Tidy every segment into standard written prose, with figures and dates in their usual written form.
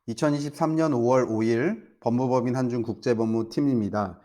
2023년 5월 5일 법무법인 한중 국제법무팀입니다.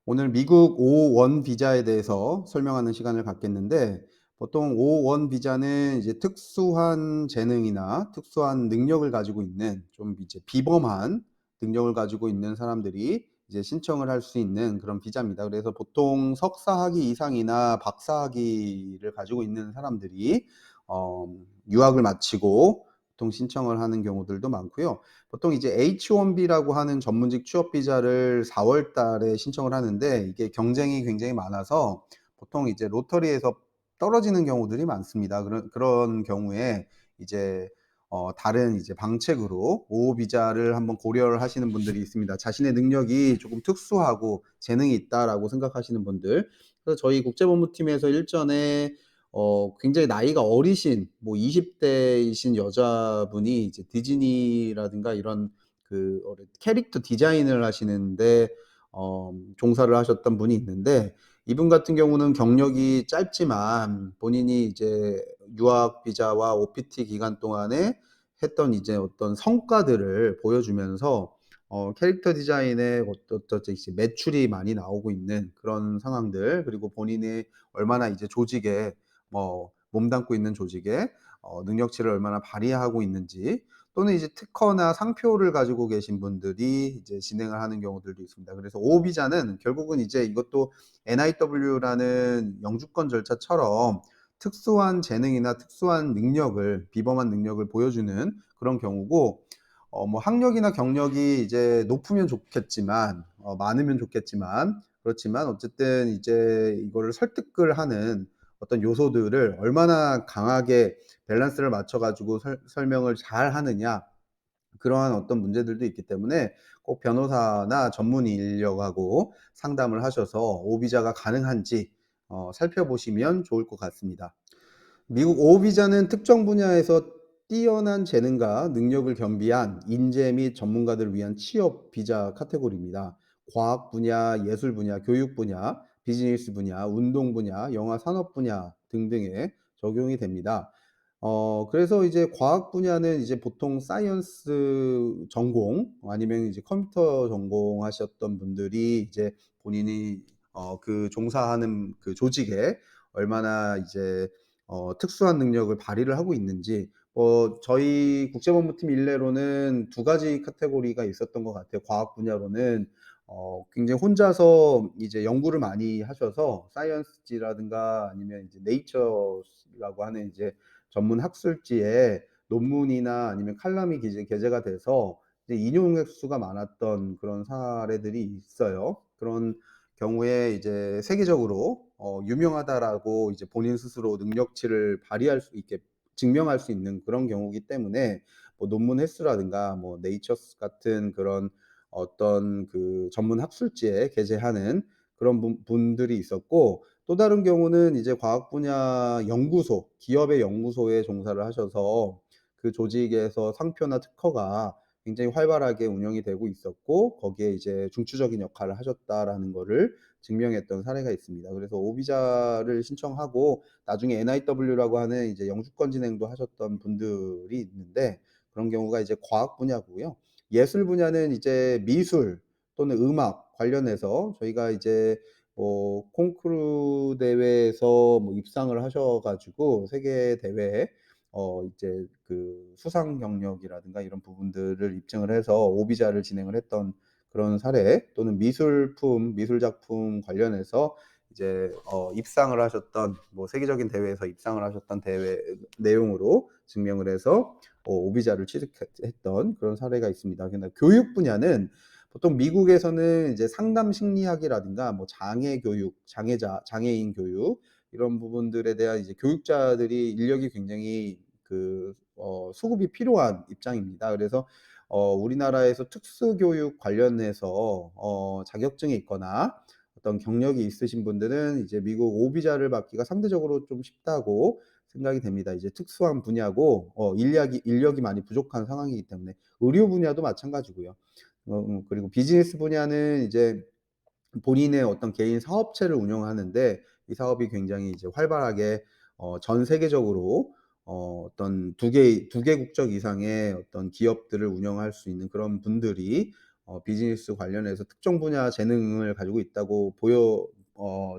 오늘 미국 O1 비자에 대해서 설명하는 시간을 갖겠는데, 보통 O1 비자는 이제 특수한 재능이나 특수한 능력을 가지고 있는, 좀 이제 비범한 능력을 가지고 있는 사람들이 이제 신청을 할 수 있는 그런 비자입니다. 그래서 보통 석사학위 이상이나 박사학위를 가지고 있는 사람들이 어, 유학을 마치고 보통 신청을 하는 경우들도 많고요. 보통 이제 H1B라고 하는 전문직 취업 비자를 4월 달에 신청을 하는데, 이게 경쟁이 굉장히 많아서 보통 이제 로터리에서 떨어지는 경우들이 많습니다. 그런 경우에 이제 다른 이제 방책으로 O 비자를 한번 고려를 하시는 분들이 있습니다. 자신의 능력이 조금 특수하고 재능이 있다라고 생각하시는 분들. 그래서 저희 국제법무팀에서 일전에 굉장히 나이가 어리신 뭐 20대이신 여자분이 이제 디즈니라든가 이런 캐릭터 디자인을 하시는데 종사를 하셨던 분이 있는데, 이분 같은 경우는 경력이 짧지만 본인이 이제 유학 비자와 OPT 기간 동안에 했던 이제 어떤 성과들을 보여주면서 캐릭터 디자인에 어떤 이제 매출이 많이 나오고 있는 그런 상황들, 그리고 본인이 얼마나 이제 조직에 몸담고 있는 조직에 능력치를 얼마나 발휘하고 있는지, 또는 이제 특허나 상표를 가지고 계신 분들이 이제 진행을 하는 경우들도 있습니다. 그래서 오비자는 결국은 이제 이것도 NIW라는 영주권 절차처럼 특수한 재능이나 특수한 능력을, 비범한 능력을 보여주는 그런 경우고, 뭐 학력이나 경력이 이제 높으면 좋겠지만, 많으면 좋겠지만, 그렇지만 어쨌든 이제 이거를 설득을 하는 어떤 요소들을 얼마나 강하게 밸런스를 맞춰 가지고 설명을 잘 하느냐, 그러한 어떤 문제들도 있기 때문에 꼭 변호사나 전문 인력하고 상담을 하셔서 오비자가 가능한지 살펴보시면 좋을 것 같습니다. 미국 오비자는 특정 분야에서 뛰어난 재능과 능력을 겸비한 인재 및 전문가들을 위한 취업 비자 카테고리입니다. 과학 분야, 예술 분야, 교육 분야, 비즈니스 분야, 운동 분야, 영화 산업 분야 등등에 적용이 됩니다. 그래서 이제 과학 분야는 이제 보통 사이언스 전공 아니면 이제 컴퓨터 전공하셨던 분들이 이제 본인이 그 종사하는 그 조직에 얼마나 이제 특수한 능력을 발휘를 하고 있는지, 저희 국제법무팀 일례로는 두 가지 카테고리가 있었던 것 같아요. 과학 분야로는 굉장히 혼자서 이제 연구를 많이 하셔서 사이언스지라든가 아니면 이제 네이처라고 하는 이제 전문 학술지에 논문이나 아니면 칼럼이 게재가 돼서 이제 인용 횟수가 많았던 그런 사례들이 있어요. 그런 경우에 이제 세계적으로 유명하다라고 이제 본인 스스로 능력치를 발휘할 수 있게 증명할 수 있는 그런 경우이기 때문에, 뭐 논문 횟수라든가 뭐 네이처스 같은 그런 어떤 그 전문 학술지에 게재하는 그런 분들이 있었고, 또 다른 경우는 이제 과학 분야 연구소, 기업의 연구소에 종사를 하셔서 그 조직에서 상표나 특허가 굉장히 활발하게 운영이 되고 있었고, 거기에 이제 중추적인 역할을 하셨다라는 거를 증명했던 사례가 있습니다. 그래서 오비자를 신청하고 나중에 NIW라고 하는 이제 영주권 진행도 하셨던 분들이 있는데, 그런 경우가 이제 과학 분야고요. 예술 분야는 이제 미술 또는 음악 관련해서 저희가 이제 콩쿠르 대회에서 뭐 입상을 하셔 가지고 세계 대회에 이제 그 수상 경력이라든가 이런 부분들을 입증을 해서 오비자를 진행을 했던 그런 사례, 또는 미술 작품 관련해서 이제 입상을 하셨던, 뭐 세계적인 대회에서 입상을 하셨던 대회 내용으로 증명을 해서 오비자를 취득했던 그런 사례가 있습니다. 근데 교육 분야는 보통 미국에서는 이제 상담 심리학이라든가 뭐 장애 교육, 장애인 교육 이런 부분들에 대한 이제 교육자들이 인력이 굉장히 수급이 필요한 입장입니다. 그래서 우리나라에서 특수교육 관련해서 자격증이 있거나 어떤 경력이 있으신 분들은 이제 미국 오비자를 받기가 상대적으로 좀 쉽다고 생각이 됩니다. 이제 특수한 분야고 인력이 많이 부족한 상황이기 때문에. 의료 분야도 마찬가지고요. 그리고 비즈니스 분야는 이제 본인의 어떤 개인 사업체를 운영하는데, 이 사업이 굉장히 이제 활발하게 전 세계적으로 어떤 두 개 국적 이상의 어떤 기업들을 운영할 수 있는 그런 분들이 비즈니스 관련해서 특정 분야 재능을 가지고 있다고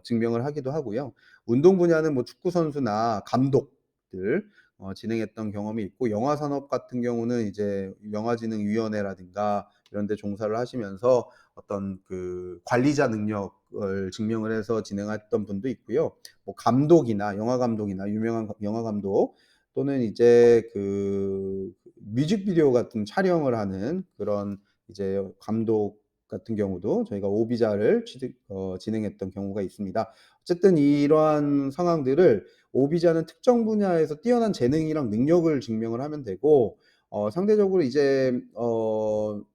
증명을 하기도 하고요. 운동 분야는 뭐 축구 선수나 감독들 진행했던 경험이 있고, 영화 산업 같은 경우는 이제 영화진흥위원회라든가 이런 데 종사를 하시면서 어떤 그 관리자 능력을 증명을 해서 진행했던 분도 있고요. 뭐 감독이나 영화 감독이나 유명한 영화 감독, 또는 이제 그 뮤직비디오 같은 촬영을 하는 그런 이제 감독 같은 경우도 저희가 오비자를 진행했던 경우가 있습니다. 어쨌든 이러한 상황들을, 오비자는 특정 분야에서 뛰어난 재능이랑 능력을 증명을 하면 되고, 상대적으로 이제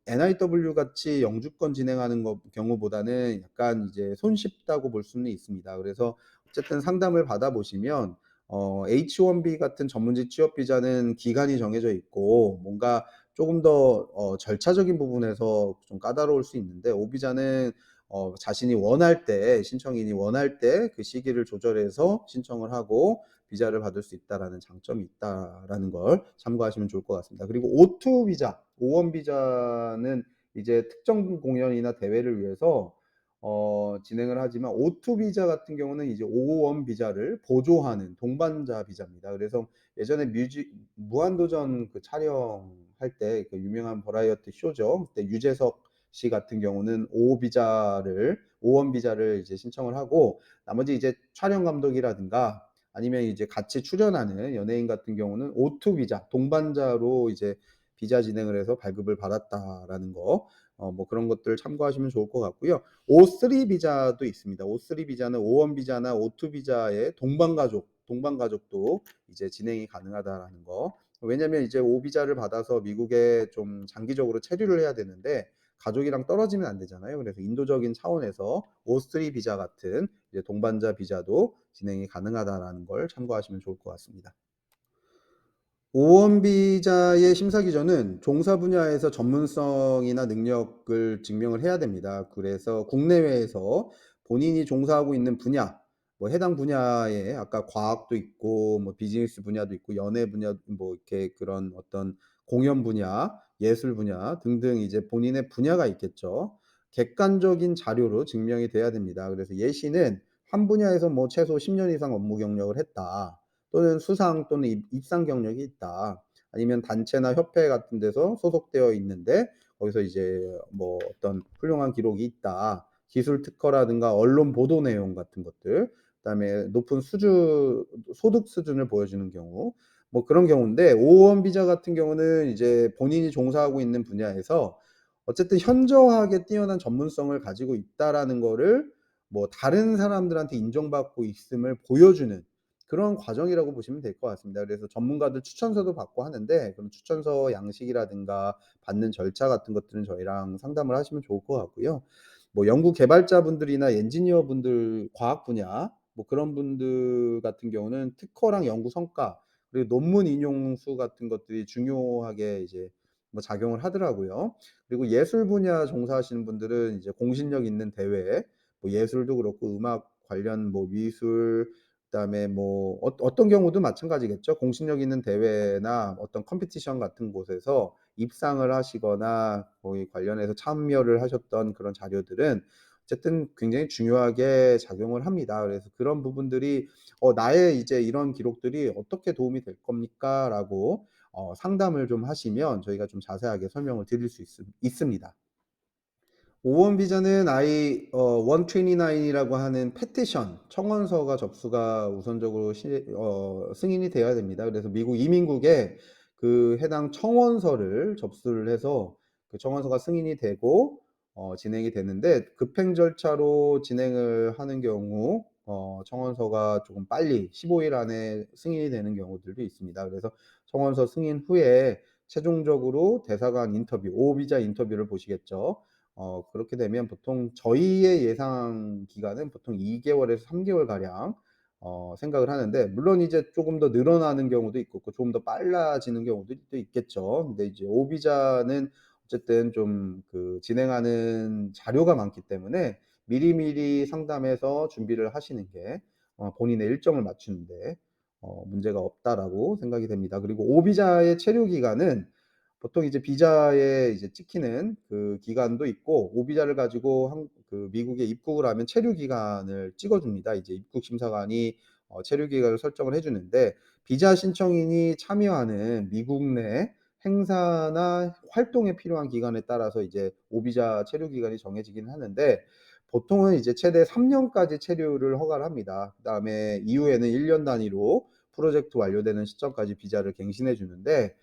NIW 같이 영주권 진행하는 경우보다는 약간 이제 손쉽다고 볼 수는 있습니다. 그래서 어쨌든 상담을 받아보시면 H1B 같은 전문직 취업 비자는 기간이 정해져 있고 뭔가 조금 더 절차적인 부분에서 좀 까다로울 수 있는데, 오비자는 자신이 원할 때, 신청인이 원할 때 그 시기를 조절해서 신청을 하고 비자를 받을 수 있다라는 장점이 있다라는 걸 참고하시면 좋을 것 같습니다. 그리고 O2 비자, O1 비자는 이제 특정 공연이나 대회를 위해서 진행을 하지만, O2 비자 같은 경우는 이제 O1 비자를 보조하는 동반자 비자입니다. 그래서 예전에 무한도전 그 촬영할 때 그 유명한 버라이어티 쇼죠. 그때 유재석 씨 같은 경우는 O1 비자를 이제 신청을 하고, 나머지 이제 촬영 감독이라든가 아니면 이제 같이 출연하는 연예인 같은 경우는 O2 비자, 동반자로 이제 비자 진행을 해서 발급을 받았다라는 거, 뭐 그런 것들 참고하시면 좋을 것 같고요. O3 비자도 있습니다. O3 비자는 O1 비자나 O2 비자의 동반가족도 이제 진행이 가능하다라는 거. 왜냐면 이제 O 비자를 받아서 미국에 좀 장기적으로 체류를 해야 되는데 가족이랑 떨어지면 안 되잖아요. 그래서 인도적인 차원에서 O3 비자 같은 이제 동반자 비자도 진행이 가능하다라는 걸 참고하시면 좋을 것 같습니다. O1 비자의 심사 기준은 종사 분야에서 전문성이나 능력을 증명을 해야 됩니다. 그래서 국내외에서 본인이 종사하고 있는 분야, 뭐 해당 분야에 아까 과학도 있고 뭐 비즈니스 분야도 있고 연예 분야, 뭐 이렇게 그런 어떤 공연 분야, 예술 분야 등등 이제 본인의 분야가 있겠죠. 객관적인 자료로 증명이 돼야 됩니다. 그래서 예시는 한 분야에서 뭐 최소 10년 이상 업무 경력을 했다, 또는 수상 또는 입상 경력이 있다, 아니면 단체나 협회 같은 데서 소속되어 있는데 거기서 이제 뭐 어떤 훌륭한 기록이 있다, 기술 특허라든가 언론 보도 내용 같은 것들, 그다음에 높은 소득 수준을 보여주는 경우, 뭐 그런 경우인데, O1 비자 같은 경우는 이제 본인이 종사하고 있는 분야에서 어쨌든 현저하게 뛰어난 전문성을 가지고 있다라는 거를 뭐 다른 사람들한테 인정받고 있음을 보여주는 그런 과정이라고 보시면 될 것 같습니다. 그래서 전문가들 추천서도 받고 하는데, 그런 추천서 양식이라든가 받는 절차 같은 것들은 저희랑 상담을 하시면 좋을 것 같고요. 뭐 연구 개발자분들이나 엔지니어 분들, 과학 분야 뭐 그런 분들 같은 경우는 특허랑 연구 성과, 그리고 논문 인용 수 같은 것들이 중요하게 이제 뭐 작용을 하더라고요. 그리고 예술 분야 종사하시는 분들은 이제 공신력 있는 대회, 뭐 예술도 그렇고 음악 관련 뭐 미술, 그다음에 뭐 어떤 경우도 마찬가지겠죠. 공신력 있는 대회나 어떤 컴피티션 같은 곳에서 입상을 하시거나 거기 관련해서 참여를 하셨던 그런 자료들은 어쨌든 굉장히 중요하게 작용을 합니다. 그래서 그런 부분들이 나의 이제 이런 기록들이 어떻게 도움이 될 겁니까?"라고 상담을 좀 하시면 저희가 좀 자세하게 설명을 드릴 수 있습니다. O1 비자는 I 129이라고 하는 페티션, 청원서가 접수가 우선적으로 승인이 되어야 됩니다. 그래서 미국 이민국에 그 해당 청원서를 접수를 해서 그 청원서가 승인이 되고 진행이 되는데, 급행 절차로 진행을 하는 경우 청원서가 조금 빨리 15일 안에 승인이 되는 경우들도 있습니다. 그래서 청원서 승인 후에 최종적으로 대사관 인터뷰, O 비자 인터뷰를 보시겠죠. 그렇게 되면 보통 저희의 예상 기간은 보통 2개월에서 3개월 가량 생각을 하는데, 물론 이제 조금 더 늘어나는 경우도 있고 조금 더 빨라지는 경우도 또 있겠죠. 근데 이제 오비자는 어쨌든 좀 그 진행하는 자료가 많기 때문에 미리미리 상담해서 준비를 하시는 게 본인의 일정을 맞추는 데 문제가 없다라고 생각이 됩니다. 그리고 O 비자의 체류 기간은 보통 이제 비자에 이제 찍히는 그 기간도 있고 O 비자를 가지고 미국에 입국을 하면 체류 기간을 찍어 줍니다. 이제 입국 심사관이 체류 기간을 설정을 해 주는데 비자 신청인이 참여하는 미국 내 행사나 활동에 필요한 기간에 따라서 이제 O 비자 체류 기간이 정해지긴 하는데 보통은 이제 최대 3 년까지 체류를 허가를 합니다. 그다음에 이후에는 1년 단위로 프로젝트 완료되는 시점까지 비자를 갱신해 주는데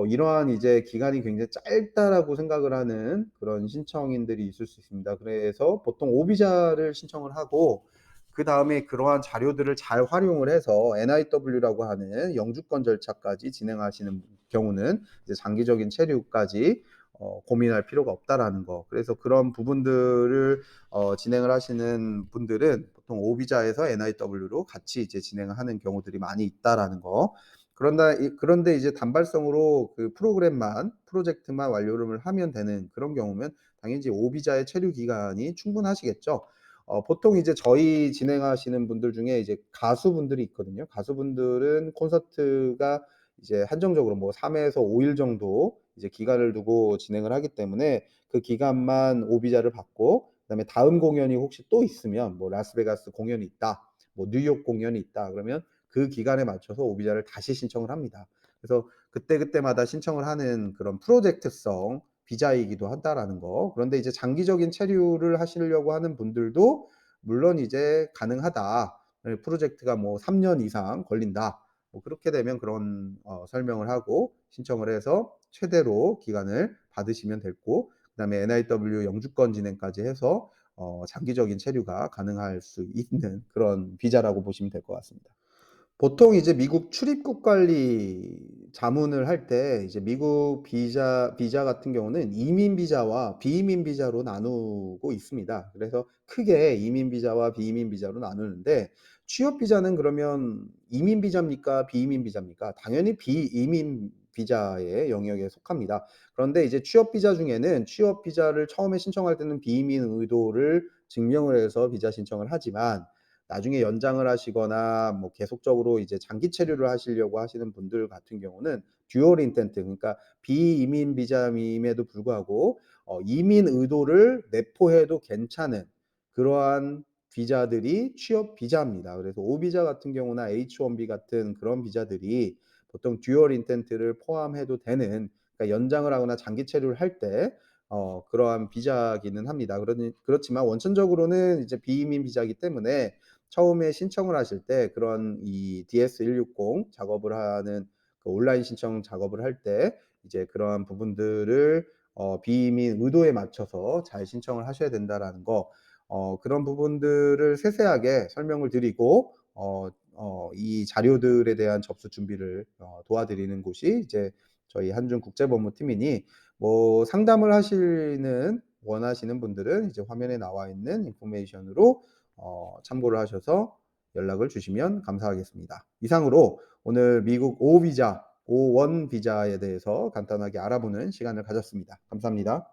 이러한 이제 기간이 굉장히 짧다라고 생각을 하는 그런 신청인들이 있을 수 있습니다. 그래서 보통 O 비자를 신청을 하고 그다음에 그러한 자료들을 잘 활용을 해서 NIW라고 하는 영주권 절차까지 진행하시는 경우는 이제 장기적인 체류까지 고민할 필요가 없다라는 거. 그래서 그런 부분들을 진행을 하시는 분들은 보통 O 비자에서 NIW로 같이 이제 진행을 하는 경우들이 많이 있다라는 거. 그런데 이제 단발성으로 그 프로젝트만 완료를 하면 되는 그런 경우면 당연히 이제 O 비자의 체류 기간이 충분하시겠죠. 보통 이제 저희 진행하시는 분들 중에 이제 가수분들이 있거든요. 가수분들은 콘서트가 이제 한정적으로 뭐 3 에서 5일 정도 이제 기간을 두고 진행을 하기 때문에 그 기간만 O 비자를 받고 그다음에 다음 공연이 혹시 또 있으면 뭐 라스베가스 공연이 있다. 뭐 뉴욕 공연이 있다. 그러면 그 기간에 맞춰서 O 비자를 다시 신청을 합니다. 그래서 그때그때마다 신청을 하는 그런 프로젝트성 비자이기도 한다라는 거. 그런데 이제 장기적인 체류를 하시려고 하는 분들도 물론 이제 가능하다. 예, 프로젝트가 뭐 3년 이상 걸린다. 뭐 그렇게 되면 그런 설명을 하고 신청을 해서 최대로 기간을 받으시면 됐고 그다음에 NIW 영주권 진행까지 해서 장기적인 체류가 가능할 수 있는 그런 비자라고 보시면 될 것 같습니다. 보통 이제 미국 출입국 관리 자문을 할 때 이제 미국 비자 같은 경우는 이민 비자와 비이민 비자로 나누고 있습니다. 그래서 크게 이민 비자와 비이민 비자로 나누는데 취업 비자는 그러면 이민 비자입니까? 비이민 비자입니까? 당연히 비이민 비자의 영역에 속합니다. 그런데 이제 취업 비자 중에는 취업 비자를 처음에 신청할 때는 비이민 의도를 증명을 해서 비자 신청을 하지만 나중에 연장을 하시거나 뭐 계속적으로 이제 장기 체류를 하시려고 하시는 분들 같은 경우는 듀얼 인텐트 그러니까 비이민 비자임에도 불구하고 이민 의도를 내포해도 괜찮은 그러한 비자들이 취업 비자입니다. 그래서 O 비자 같은 경우나 H1B 같은 그런 비자들이 보통 듀얼 인텐트를 포함해도 되는 그러니까 연장을 하거나 장기 체류를 할 때 그러한 비자기는 합니다. 그렇지만 원천적으로는 이제 비이민 비자이기 때문에 처음에 신청을 하실 때 그런 이 DS-160 작업을 하는 그 온라인 신청 작업을 할 때 이제 그러한 부분들을 비민 의도에 맞춰서 잘 신청을 하셔야 된다라는 거 그런 부분들을 세세하게 설명을 드리고 이 자료들에 대한 접수 준비를 도와드리는 곳이 이제 저희 한중국제법무팀이니 뭐 상담을 원하시는 분들은 이제 화면에 나와 있는 인포메이션으로 참고를 하셔서 연락을 주시면 감사하겠습니다. 이상으로 오늘 미국 O 비자, O1 비자에 대해서 간단하게 알아보는 시간을 가졌습니다. 감사합니다.